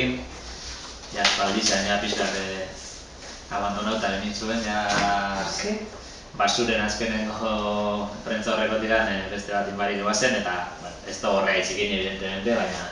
zuekin, ja espaldizan, ja pixkat abandonauta egin zuen, ja basuren azkenengo prentza horreko tiran beste bat inbarik ebazen, eta ez da horrega itxikin evidentemente, baina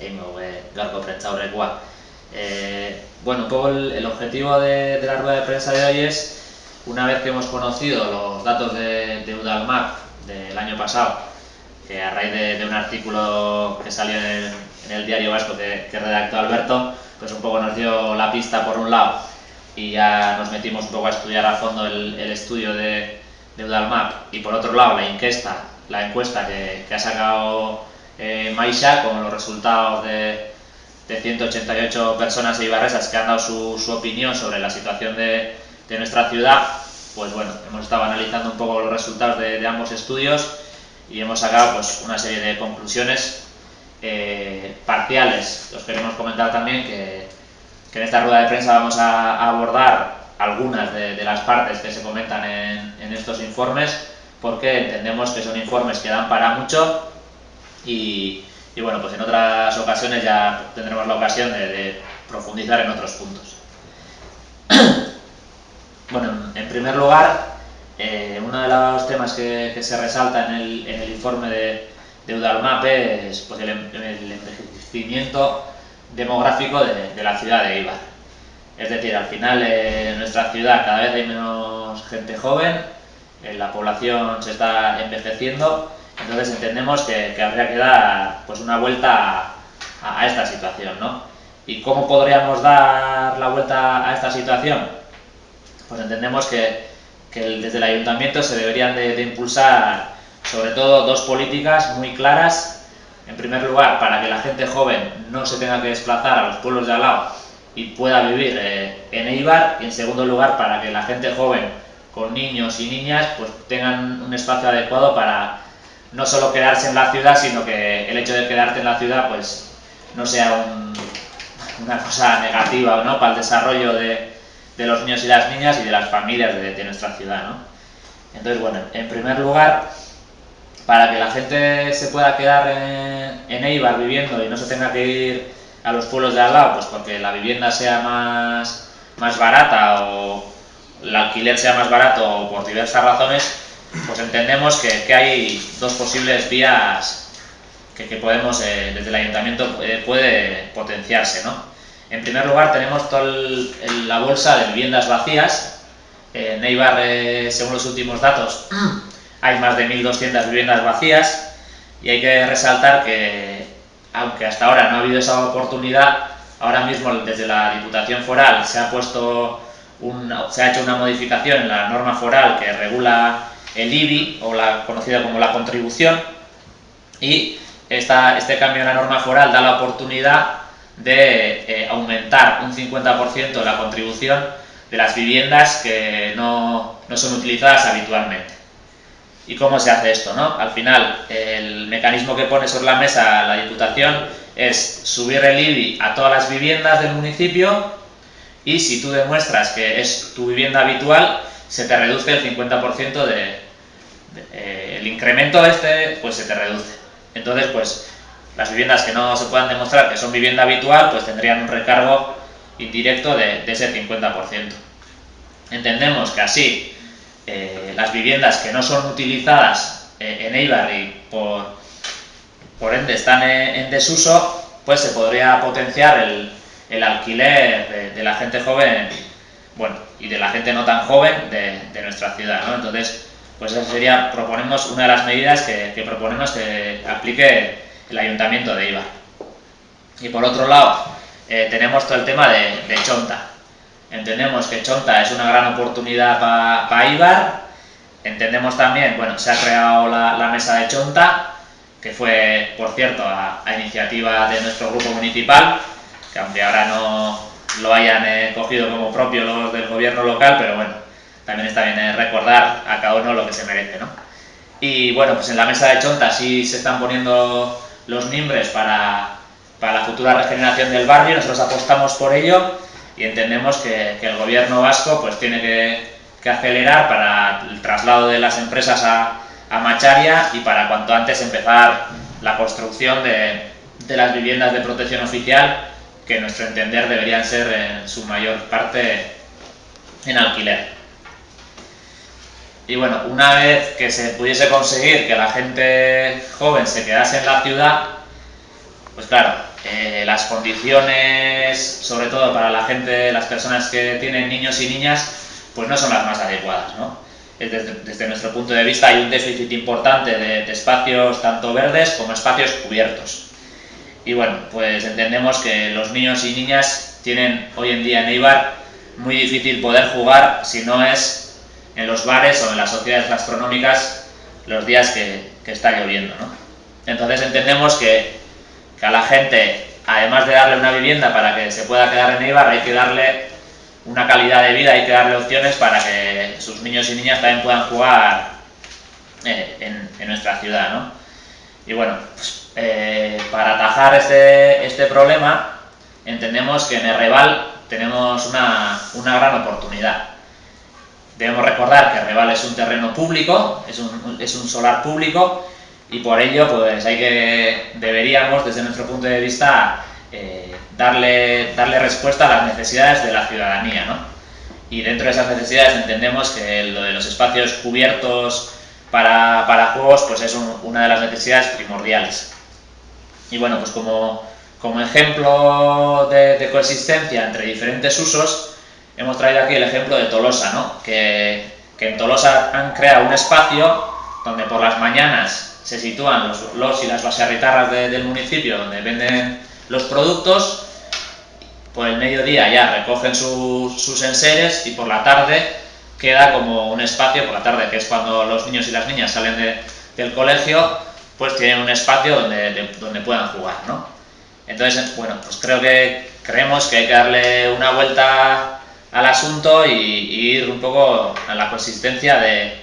egingo gaurko prentza horrekoa. Bueno, un poco el objetivo de la rueda de prensa de hoy es, una vez que hemos conocido los datos de Udalmap del año pasado, que a raíz de un artículo que salió en el Diario Vasco que redactó Alberto, pues un poco nos dio la pista por un lado y ya nos metimos un poco a estudiar a fondo el estudio de Udalmap, y por otro lado la encuesta que ha sacado Maisha con los resultados de 188 personas eibarresas que han dado su opinión sobre la situación de nuestra ciudad. Pues bueno, hemos estado analizando un poco los resultados de ambos estudios y hemos sacado pues una serie de conclusiones parciales. Os queremos comentar también que en esta rueda de prensa vamos a abordar algunas de las partes que se comentan en estos informes, porque entendemos que son informes que dan para mucho y bueno, pues en otras ocasiones ya tendremos la ocasión de profundizar en otros puntos. Bueno, en primer lugar, uno de los temas que se resalta en el informe de Udalmap es pues, el envejecimiento demográfico de la ciudad de Eibar. Es decir, al final en nuestra ciudad cada vez hay menos gente joven, la población se está envejeciendo. Entonces entendemos que habría que dar pues, una vuelta a esta situación, ¿no? ¿Y cómo podríamos dar la vuelta a esta situación? Pues entendemos que desde el ayuntamiento se deberían de impulsar sobre todo dos políticas muy claras. En primer lugar, para que la gente joven no se tenga que desplazar a los pueblos de al lado y pueda vivir en Eibar, y en segundo lugar, para que la gente joven con niños y niñas pues, tengan un espacio adecuado para no solo quedarse en la ciudad, sino que el hecho de quedarte en la ciudad pues no sea una cosa negativa, ¿no?, para el desarrollo de los niños y las niñas y de las familias de nuestra ciudad, ¿no? Entonces, bueno, en primer lugar, para que la gente se pueda quedar en Eibar viviendo y no se tenga que ir a los pueblos de al lado, pues porque la vivienda sea más barata o el alquiler sea más barato o por diversas razones, pues entendemos que hay dos posibles vías que podemos, desde el ayuntamiento puede potenciarse, ¿no? En primer lugar tenemos toda la bolsa de viviendas vacías. En Eibar, según los últimos datos, hay más de 1.200 viviendas vacías, y hay que resaltar que, aunque hasta ahora no ha habido esa oportunidad, ahora mismo desde la Diputación Foral se ha hecho una modificación en la norma foral que regula el IBI, o conocida como la contribución, y este cambio en la norma foral da la oportunidad de aumentar un 50% la contribución de las viviendas que no son utilizadas habitualmente. ¿Y cómo se hace esto, no? Al final, el mecanismo que pone sobre la mesa la Diputación es subir el IBI a todas las viviendas del municipio, y si tú demuestras que es tu vivienda habitual, se te reduce el 50% el incremento pues se te reduce. Entonces, pues las viviendas que no se puedan demostrar que son vivienda habitual, pues tendrían un recargo indirecto de ese 50%. Entendemos que así las viviendas que no son utilizadas en Eibar y por ende están en desuso, pues se podría potenciar el alquiler de la gente joven, bueno, y de la gente no tan joven de nuestra ciudad, ¿no? Entonces, pues esa sería, proponemos, una de las medidas que proponemos que aplique el Ayuntamiento de Eibar. Y por otro lado, tenemos todo el tema de Chonta. Entendemos que Chonta es una gran oportunidad para Eibar. Entendemos también, bueno, se ha creado la mesa de Chonta, que fue, por cierto, a iniciativa de nuestro grupo municipal, que aunque ahora no lo hayan cogido como propio los del gobierno local, pero bueno, también está bien recordar a cada uno lo que se merece, ¿no? Y bueno, pues en la mesa de Chonta sí se están poniendo los mimbres para la futura regeneración del barrio. Nosotros apostamos por ello y entendemos que el gobierno vasco pues tiene que acelerar para el traslado de las empresas a Macharia y para cuanto antes empezar la construcción de de las viviendas de protección oficial, que a nuestro entender deberían ser en su mayor parte en alquiler. Y bueno, una vez que se pudiese conseguir que la gente joven se quedase en la ciudad, pues claro, las condiciones, sobre todo para la gente, las personas que tienen niños y niñas, pues no son las más adecuadas, ¿no? Desde nuestro punto de vista hay un déficit importante de espacios tanto verdes como espacios cubiertos. Y bueno, pues entendemos que los niños y niñas tienen hoy en día en Eibar muy difícil poder jugar si no es en los bares o en las sociedades gastronómicas los días que está lloviendo, ¿no? Entonces entendemos que a la gente, además de darle una vivienda para que se pueda quedar en Eibar, hay que darle una calidad de vida, hay que darle opciones para que sus niños y niñas también puedan jugar en nuestra ciudad, ¿no? Y bueno, pues, para atajar este problema, entendemos que en Errebal tenemos una gran oportunidad. Debemos recordar que Errebal es un terreno público, es un solar público, y por ello pues deberíamos, desde nuestro punto de vista, darle respuesta a las necesidades de la ciudadanía, ¿no? Y dentro de esas necesidades entendemos que lo de los espacios cubiertos para juegos pues es una de las necesidades primordiales. Y bueno, pues como ejemplo de coexistencia entre diferentes usos, hemos traído aquí el ejemplo de Tolosa, ¿no? Que en Tolosa han creado un espacio donde por las mañanas se sitúan los y las baserritarras del municipio, donde venden los productos. Por el mediodía ya recogen sus enseres y por la tarde queda como un espacio, por la tarde que es cuando los niños y las niñas salen del colegio, pues tienen un espacio donde puedan jugar, ¿no? Entonces, bueno, pues creemos que hay que darle una vuelta al asunto y ir un poco a la consistencia de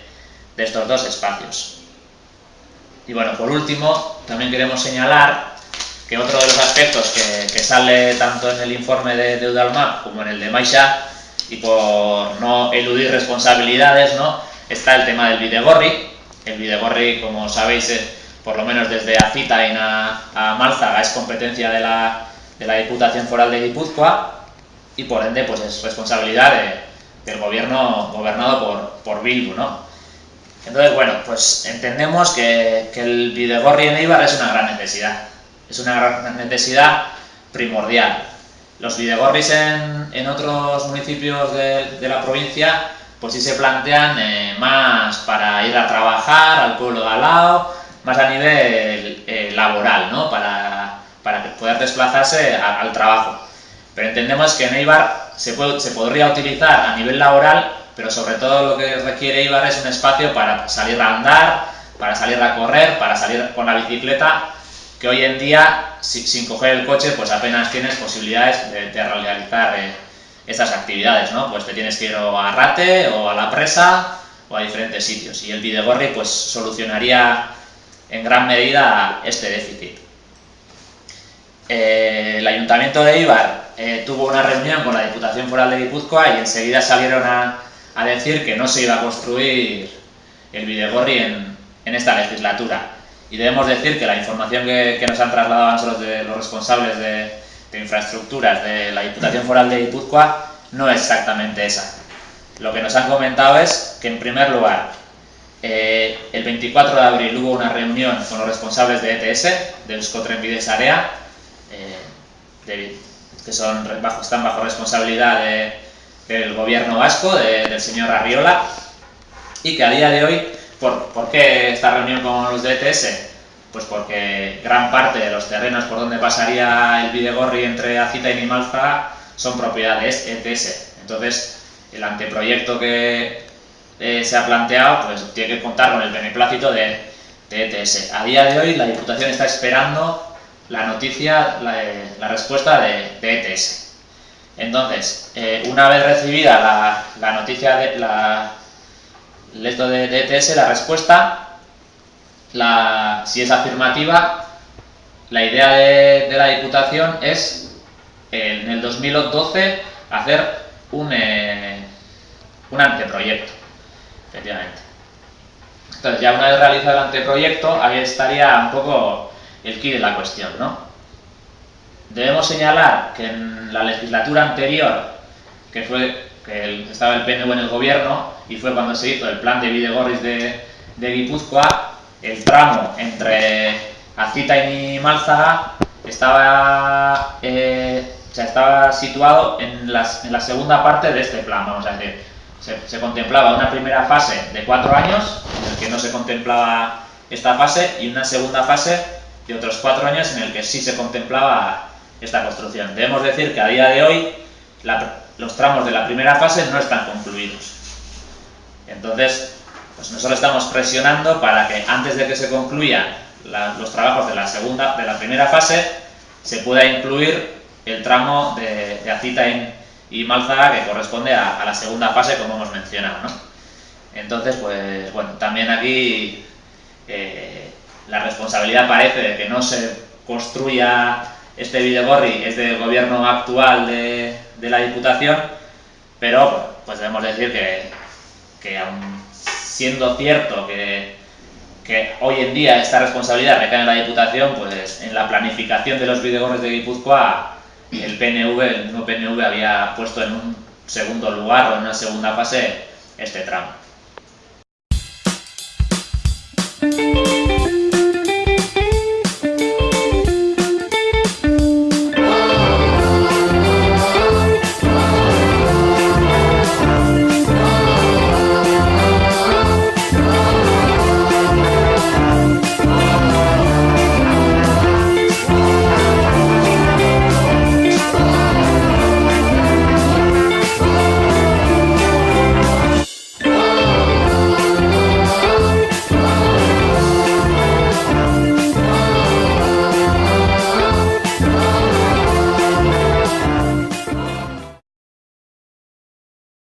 estos dos espacios. Y bueno, por último, también queremos señalar que otro de los aspectos que sale tanto en el informe de Udalmap como en el de Maisha, y por no eludir responsabilidades, ¿no?, está el tema del bidegorri. El bidegorri, como sabéis, por lo menos desde Azitaín a Málzaga, es competencia de la Diputación Foral de Guipúzcoa y por ende pues es responsabilidad del gobierno gobernado por Bildu, ¿no? Entonces, bueno, pues entendemos que el bidegorri en Eibar es una gran necesidad. Es una gran necesidad primordial. Los bidegorris en otros municipios de la provincia pues sí se plantean más para ir a trabajar al pueblo de al lado, más a nivel laboral, ¿no?, para poder desplazarse al trabajo. Pero entendemos que en Eibar se podría utilizar a nivel laboral, pero sobre todo lo que requiere Eibar es un espacio para salir a andar, para salir a correr, para salir con la bicicleta, que hoy en día, sin coger el coche, pues apenas tienes posibilidades de realizar estas actividades, ¿no? Pues te tienes que ir o a Rate, o a La Presa, o a diferentes sitios. Y el bidegorri pues solucionaría en gran medida este déficit. El Ayuntamiento de Eibar tuvo una reunión con la Diputación Foral de Guipúzcoa y enseguida salieron a decir que no se iba a construir el bidegorri en esta legislatura. Y debemos decir que la información que nos han trasladado a nosotros de los responsables de infraestructuras de la Diputación Foral de Guipúzcoa no es exactamente esa. Lo que nos han comentado es que, en primer lugar, el 24 de abril hubo una reunión con los responsables de ETS, de Euskotrenbide Sarea, que están bajo responsabilidad del gobierno vasco, del señor Arriola, y que a día de hoy, ¿por qué esta reunión con los de ETS? Pues porque gran parte de los terrenos por donde pasaría el bidegorri entre Azitaín y Málzaga son propiedad de ETS. Entonces, el anteproyecto que se ha planteado pues tiene que contar con el beneplácito de ETS. A día de hoy la Diputación está esperando la noticia, la respuesta de ETS. Entonces, una vez recibida la noticia de ETS, la respuesta, si es afirmativa, la idea de la Diputación es en el 2012 hacer un anteproyecto, efectivamente. Entonces, ya una vez realizado el anteproyecto, ahí estaría un poco el quid de la cuestión, ¿no? Debemos señalar que en la legislatura anterior, que estaba el PNV en el gobierno, y fue cuando se hizo el plan de Bidegorris de Guipúzcoa, el tramo entre Azitain y Málzaga estaba situado en la segunda parte de este plan, vamos a decir. Se contemplaba una primera fase de 4 años, en el que no se contemplaba esta fase, y una segunda fase de otros 4 años en el que sí se contemplaba esta construcción. Debemos decir que a día de hoy los tramos de la primera fase no están concluidos. Entonces, pues nosotros estamos presionando para que antes de que se concluyan los trabajos de la primera fase, se pueda incluir el tramo de Azitain y Málzaga, que corresponde a la segunda fase, como hemos mencionado, ¿no? Entonces, pues bueno, también aquí la responsabilidad parece de que no se construya este Bidegorri es del gobierno actual de la Diputación, pero pues debemos decir que aun siendo cierto que hoy en día esta responsabilidad recae en la Diputación, pues en la planificación de los Bidegorris de Guipúzcoa el mismo PNV había puesto en un segundo lugar o en una segunda fase este tramo.